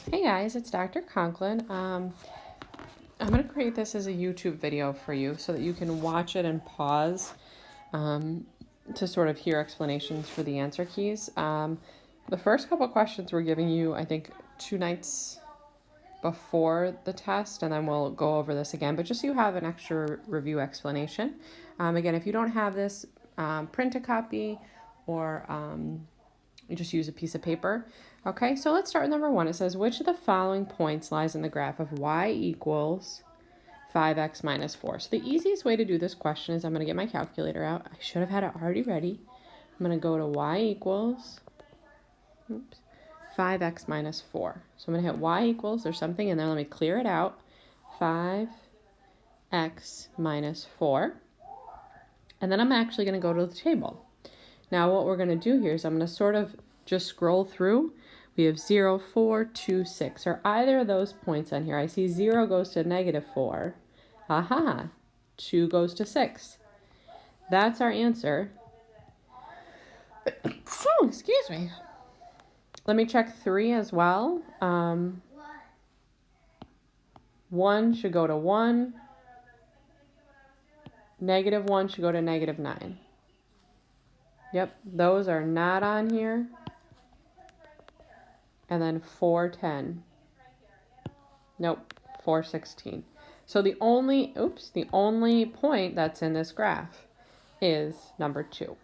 Hey guys, it's Dr. Conklin. I'm going to create this as a YouTube video for you so that you can watch it and pause to sort of hear explanations for the answer keys. The first couple questions we're giving you, I think, 2 nights before the test, and then we'll go over this again, but just so you have an extra review explanation. Again, if you don't have this, print a copy or you just use a piece of paper. Okay, so let's start with number 1. It says, which of the following points lies in the graph of y equals 5x minus 4? So the easiest way to do this question is I'm going to get my calculator out. I should have had it already ready. I'm going to go to y equals 5x minus 4. So I'm going to hit y equals, there's something in there, let me clear it out. 5x minus 4. And then I'm actually going to go to the table. Now what we're going to do here is I'm going to sort of just scroll through. We have 0, 4, 2, 6. Are either of those points on here? I see 0 goes to negative 4. Aha! 2 goes to 6. That's our answer. Oh, excuse me. Let me check 3 as well. 1 should go to 1. Negative 1 should go to negative 9. Yep, those are not on here. And then 4, 10. Nope, 4, 16. So the only point that's in this graph is number 2.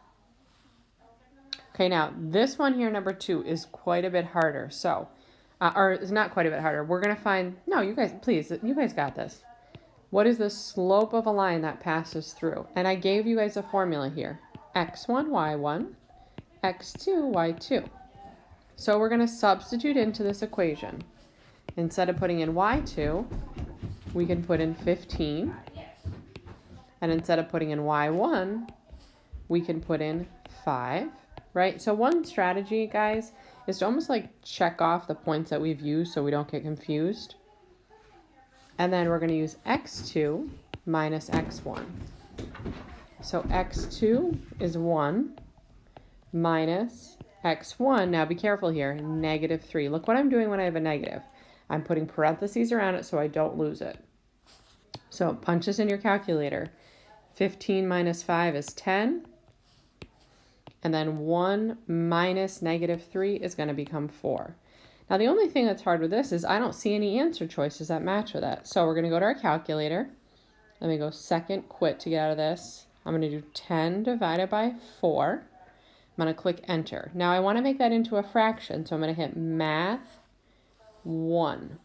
Okay, now this one here, number 2, is quite a bit harder. So, or it's not quite a bit harder. We're going to find, no, you guys, please, you guys got this. What is the slope of a line that passes through? And I gave you guys a formula here. x1, y1, x2, y2. So we're going to substitute into this equation. Instead of putting in y2, we can put in 15. And instead of putting in y1, we can put in 5, right? So one strategy, guys, is to almost like check off the points that we've used so we don't get confused. And then we're going to use x2 minus x1. So x2 is 1 minus x1. Now be careful here, negative 3. Look what I'm doing when I have a negative. I'm putting parentheses around it so I don't lose it. So punch this in your calculator. 15 minus 5 is 10. And then 1 minus negative 3 is going to become 4. Now the only thing that's hard with this is I don't see any answer choices that match with that. So we're going to go to our calculator. Let me go second quit to get out of this. I'm going to do 10 divided by 4. I'm going to click enter. Now I want to make that into a fraction, so I'm going to hit math 1.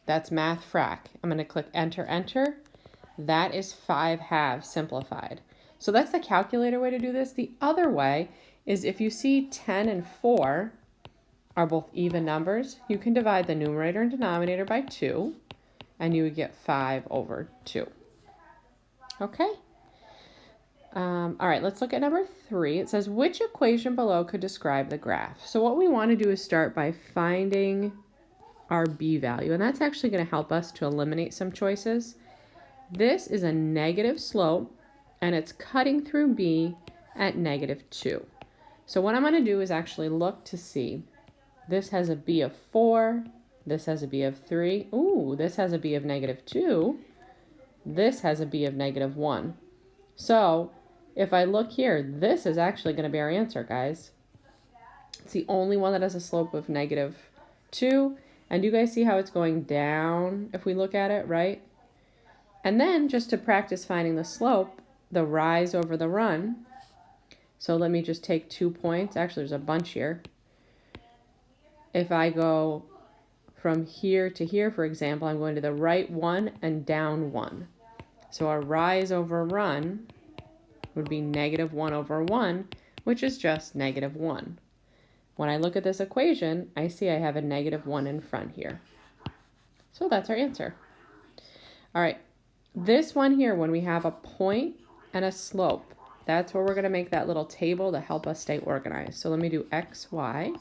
That's math frac. I'm going to click enter, enter. That is 5/2 simplified. So that's the calculator way to do this. The other way is if you see 10 and 4 are both even numbers, you can divide the numerator and denominator by 2, and you would get 5/2. Okay? All right, let's look at number 3. It says, which equation below could describe the graph? So what we want to do is start by finding our b value, and that's actually going to help us to eliminate some choices. This is a negative slope, and it's cutting through b at negative 2. So what I'm going to do is actually look to see. This has a b of 4. This has a b of 3. Ooh, this has a b of negative 2. This has a b of negative 1. So if I look here, this is actually going to be our answer, guys. It's the only one that has a slope of negative 2. And you guys see how it's going down if we look at it, right? And then just to practice finding the slope, the rise over the run. So let me just take 2 points. Actually, there's a bunch here. If I go from here to here, for example, I'm going to the right 1 and down 1. So our rise over run would be negative 1/1, which is just negative 1. When I look at this equation, I see I have a negative 1 in front here. So that's our answer. All right, this one here, when we have a point and a slope, that's where we're going to make that little table to help us stay organized. So let me do x, y.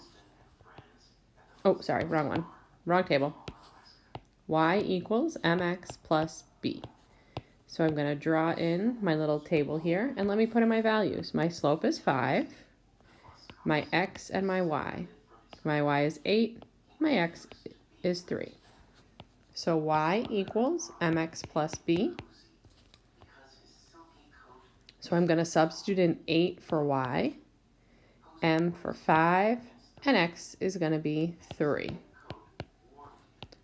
Oh, sorry, wrong one. Wrong table. Y equals mx plus b. So I'm going to draw in my little table here, and let me put in my values. My slope is 5, my x and my y. My y is 8, my x is 3. So y equals mx plus b. So I'm going to substitute in 8 for y, m for 5, and x is going to be 3.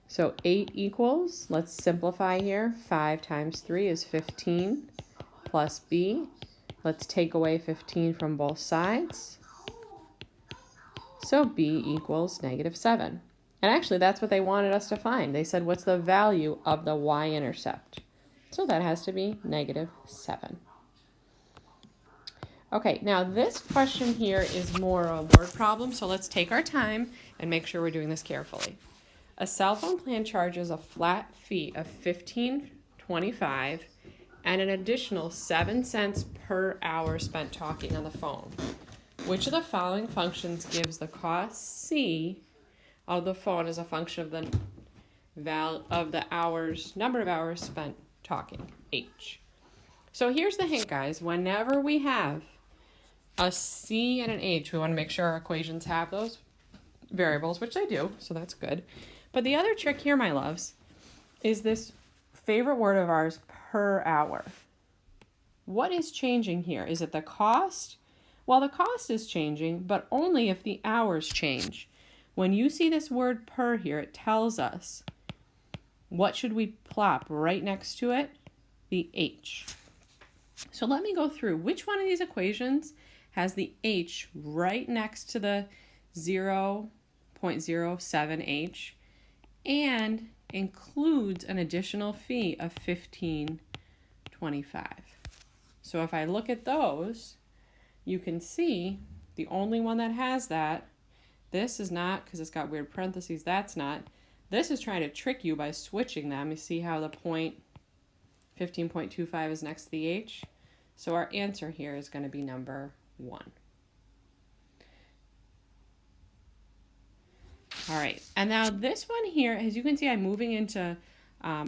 So 8 equals, let's simplify here, 5 times 3 is 15 plus b. Let's take away 15 from both sides. So b equals -7. And actually, that's what they wanted us to find. They said, what's the value of the y-intercept? So that has to be -7. Okay, now this question here is more a word problem, so let's take our time and make sure we're doing this carefully. A cell phone plan charges a flat fee of $15.25 and an additional 7 cents per hour spent talking on the phone. Which of the following functions gives the cost C of the phone as a function of the number of hours spent talking, H? So here's the hint, guys. Whenever we have a C and an H, we want to make sure our equations have those variables, which they do, so that's good. But the other trick here, my loves, is this favorite word of ours, per hour. What is changing here? Is it the cost? Well, the cost is changing, but only if the hours change. When you see this word per here, it tells us what should we plop right next to it? The H. So let me go through which one of these equations has the H right next to the 0.07H and includes an additional fee of $15.25. So if I look at those, you can see the only one that has that, this is not, because it's got weird parentheses, that's not. This is trying to trick you by switching them. You see how the point 15.25 is next to the H? So our answer here is going to be number 1. All right, and now this one here, as you can see, I'm moving into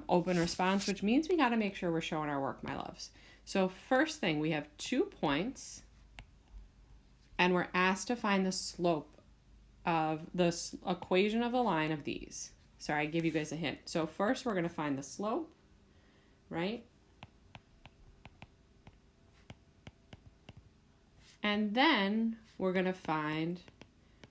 open response, which means we got to make sure we're showing our work, my loves. So first thing, we have 2 points, and we're asked to find the slope of the equation of the line of these. Sorry, I give you guys a hint. So first we're going to find the slope, right? And then we're going to find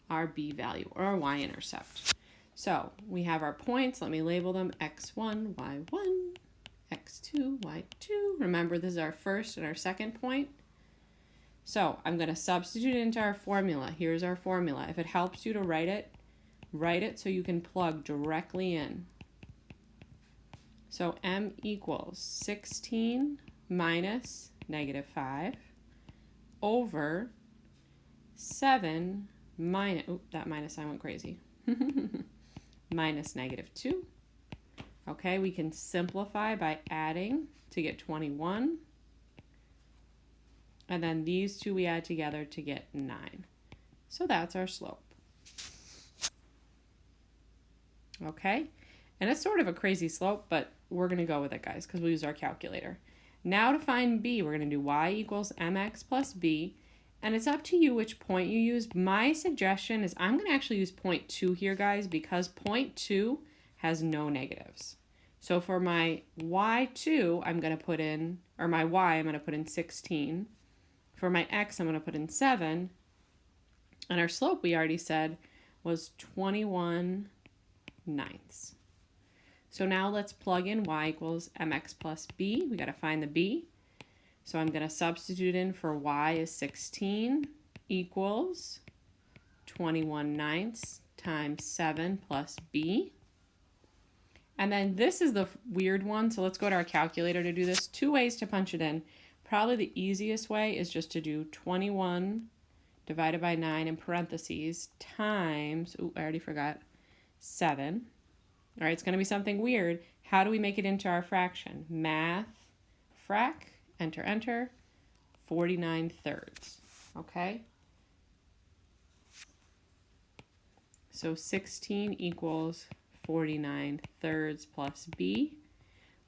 our b value, or our y-intercept. So we have our points. Let me label them x1, y1, x2, y2. Remember, this is our first and our second point. So I'm going to substitute into our formula. Here's our formula. If it helps you to write it so you can plug directly in. So m equals 16 minus -5 over 7 minus, that minus sign went crazy, minus -2. Okay, we can simplify by adding to get 21. And then these two we add together to get 9. So that's our slope. Okay, and it's sort of a crazy slope, but we're going to go with it, guys, because we'll use our calculator. Now to find b, we're going to do y equals mx plus b, and it's up to you which point you use. My suggestion is I'm going to actually use 0.2 here, guys, because 0.2 has no negatives. So for my y2, I'm going to put in, or my y, I'm going to put in 16. For my x, I'm going to put in 7. And our slope, we already said, was 21/9. So now let's plug in y equals mx plus b. We got to find the b. So I'm going to substitute in for y is 16 equals 21/9 times 7 plus b. And then this is the weird one. So let's go to our calculator to do this. 2 ways to punch it in. Probably the easiest way is just to do 21 divided by 9 in parentheses times, I already forgot, 7. All right, it's going to be something weird. How do we make it into our fraction? Math, frac, enter, enter, 49/3. Okay? So 16 equals 49/3 plus b.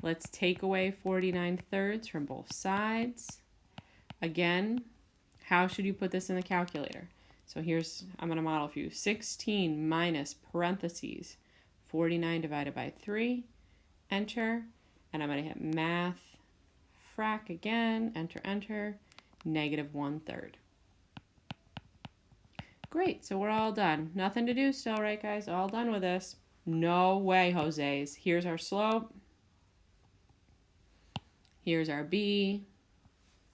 Let's take away 49/3 from both sides. Again, how should you put this in the calculator? So here's, I'm going to model for you. 16 minus parentheses 49 divided by 3, enter, and I'm going to hit math, frac again, enter, enter, negative 1/3. Great, so we're all done. Nothing to do still, right guys? All done with this. No way, Jose's. Here's our slope. Here's our b.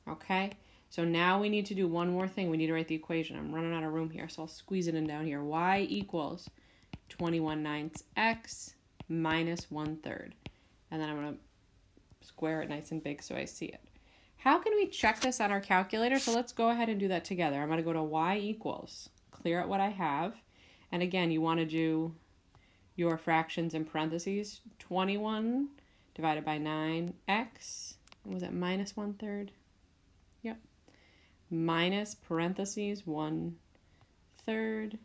Okay, so now we need to do one more thing. We need to write the equation. I'm running out of room here, so I'll squeeze it in down here. Y equals 21/9 x minus 1/3. And then I'm going to square it nice and big so I see it. How can we check this on our calculator? So let's go ahead and do that together. I'm going to go to y equals, clear out what I have. And again, you want to do your fractions in parentheses. 21 divided by 9x. Was it minus 1/3? Yep. Minus parentheses 1/3.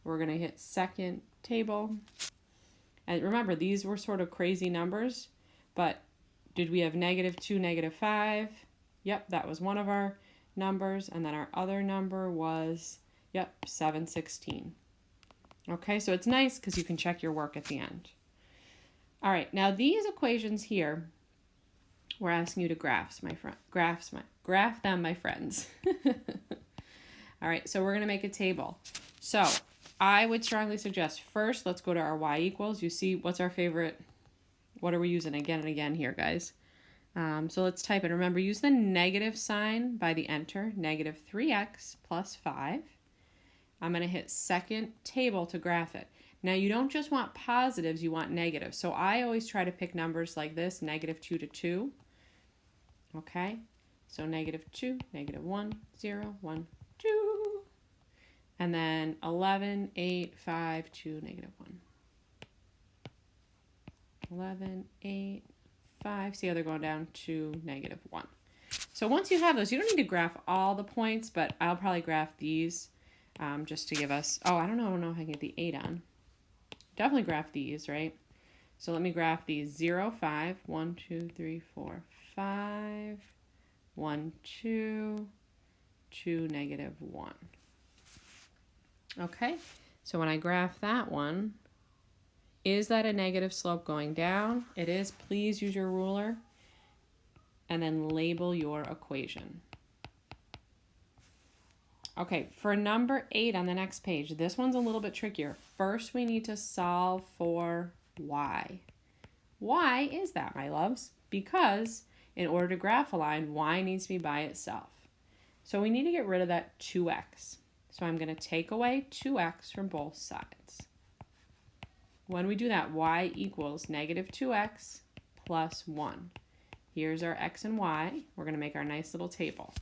We're going to hit second table. And remember, these were sort of crazy numbers, but did we have -2, -5? Yep, that was one of our numbers. And then our other number was, yep, 7/16. Okay, so it's nice because you can check your work at the end. All right, now these equations here, we're asking you to graph them, my friends. All right, so we're going to make a table. So I would strongly suggest first, let's go to our y equals. You see, what's our favorite? What are we using again and again here, guys? So let's type it. Remember, use the negative sign by the enter, negative 3x plus 5. I'm going to hit second table to graph it. Now, you don't just want positives, you want negatives. So I always try to pick numbers like this, -2 to 2. Okay, so -2, -1, 0, 1, 2. And then 11, 8, 5, 2, -1. 11, 8, 5. See how they're going down to -1. So once you have those, you don't need to graph all the points, but I'll probably graph these just to give us, oh, I don't know if I can get the 8 on. Definitely graph these, right? So let me graph these 0, 5, 1, 2, 3, 4, 5, 1, 2, 2, -1. Okay, so when I graph that one, is that a negative slope going down? It is. Please use your ruler and then label your equation. Okay, for number 8 on the next page, this one's a little bit trickier. First, we need to solve for y. Why is that, my loves? Because in order to graph a line, y needs to be by itself. So we need to get rid of that 2x. So I'm going to take away 2x from both sides. When we do that, y equals -2x plus 1. Here's our x and y. We're going to make our nice little table.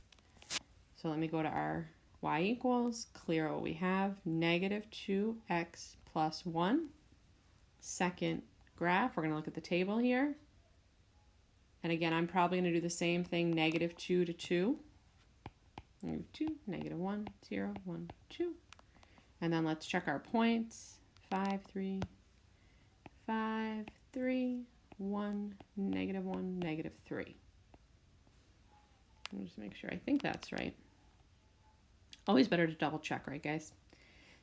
So let me go to our y equals, clear what we have, -2x plus 1. Second graph, we're going to look at the table here. And again, I'm probably going to do the same thing, -2 to 2. -2, -1, 0, 1, 2. And then let's check our points. 5, 3, 5, 3, 1, -1, -3. I'll just make sure I think that's right. Always better to double check, right, guys?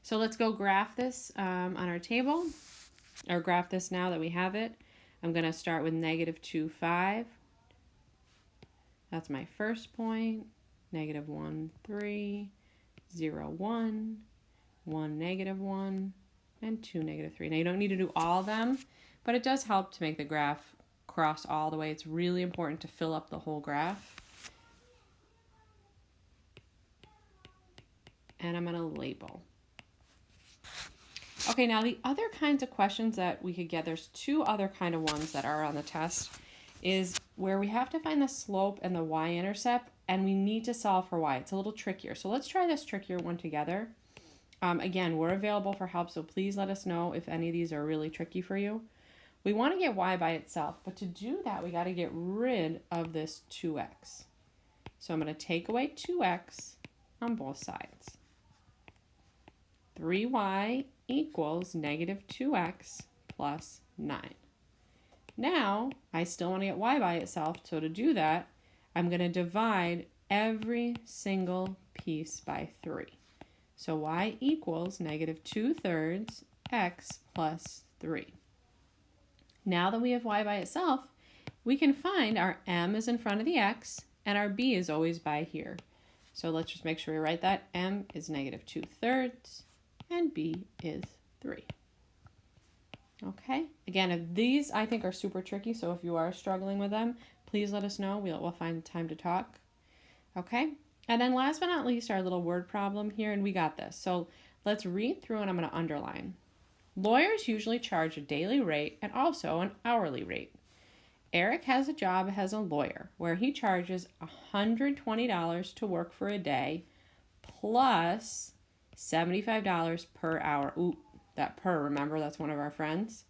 So let's go graph this on our table, or graph this now that we have it. I'm going to start with -2, 5. That's my first point. -1, 3, 0, 1, 1, -1, and 2, -3. Now you don't need to do all of them, but it does help to make the graph cross all the way. It's really important to fill up the whole graph. And I'm going to label. Okay, now the other kinds of questions that we could get, there's 2 other kind of ones that are on the test, is where we have to find the slope and the y-intercept, and we need to solve for y. It's a little trickier. So let's try this trickier one together. Again, we're available for help, so please let us know if any of these are really tricky for you. We want to get y by itself, but to do that, we got to get rid of this 2x. So I'm going to take away 2x on both sides. 3y equals -2x plus 9. Now, I still want to get y by itself, so to do that, I'm going to divide every single piece by 3. So y equals -2/3 x plus 3. Now that we have y by itself, we can find our m is in front of the x and our b is always by here. So let's just make sure we write that. M is negative 2/3 and b is 3. Okay, again, if these I think are super tricky, so if you are struggling with them, please let us know. We'll find time to talk. Okay, and then last but not least, our little word problem here, and we got this. So let's read through and I'm going to underline. Lawyers usually charge a daily rate and also an hourly rate. Eric has a job as a lawyer where he charges $120 to work for a day plus $75 per hour. Ooh, that per, remember, that's one of our friends.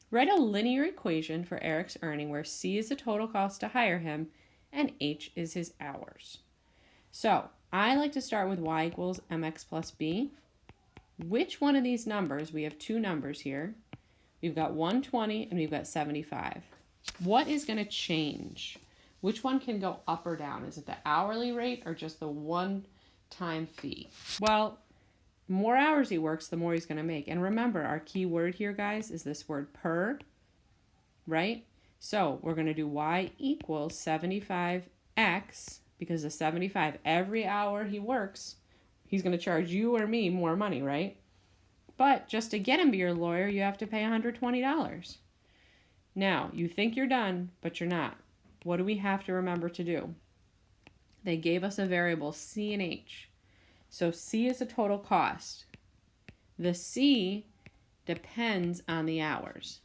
Write a linear equation for Eric's earning where C is the total cost to hire him and H is his hours. So I like to start with y equals mx plus b. Which one of these numbers, we have two numbers here. We've got 120 and we've got 75. What is going to change? Which one can go up or down? Is it the hourly rate or just the one-time fee? Well, the more hours he works, the more he's going to make. And remember, our key word here, guys, is this word per, right? So we're going to do y equals 75x, because the 75, every hour he works, he's going to charge you or me more money, right? But just to get him to be your lawyer, you have to pay $120. Now, you think you're done, but you're not. What do we have to remember to do? They gave us a variable C and H. So C is the total cost. The C depends on the hours.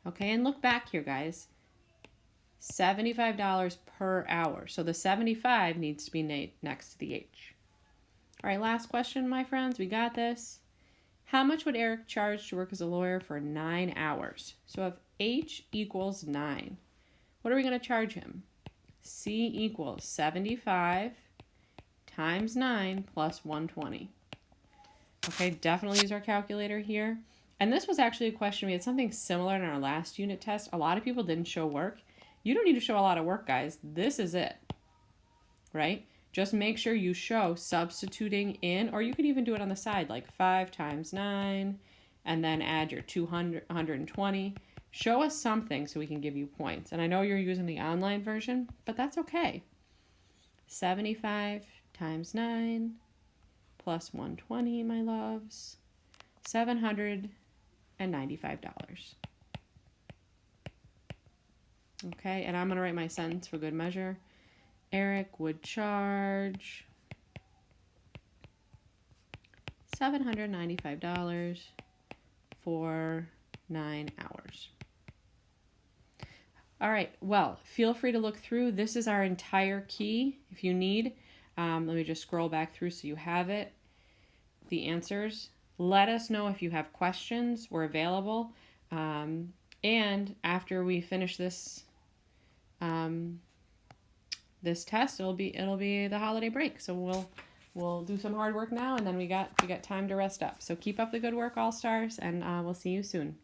Okay, and look back here, guys. $75 per hour. So the 75 needs to be next to the H. All right, last question, my friends. We got this. How much would Eric charge to work as a lawyer for 9 hours? So if H equals 9, what are we going to charge him? C equals 75 times 9 plus 120. Okay, definitely use our calculator here. And this was actually a question. We had something similar in our last unit test. A lot of people didn't show work. You don't need to show a lot of work, guys. This is it, right? Just make sure you show substituting in, or you could even do it on the side, like 5 times 9, and then add your 120. Show us something so we can give you points. And I know you're using the online version, but that's okay. 75 times 9 plus 120, my loves, $795. Okay, and I'm going to write my sentence for good measure. Eric would charge $795 for 9 hours. All right, well, feel free to look through. This is our entire key if you need. Let me just scroll back through so you have it. The answers. Let us know if you have questions. We're available. And after we finish this this test, it'll be the holiday break. So we'll do some hard work now, and then we got time to rest up. So keep up the good work, All Stars, and we'll see you soon.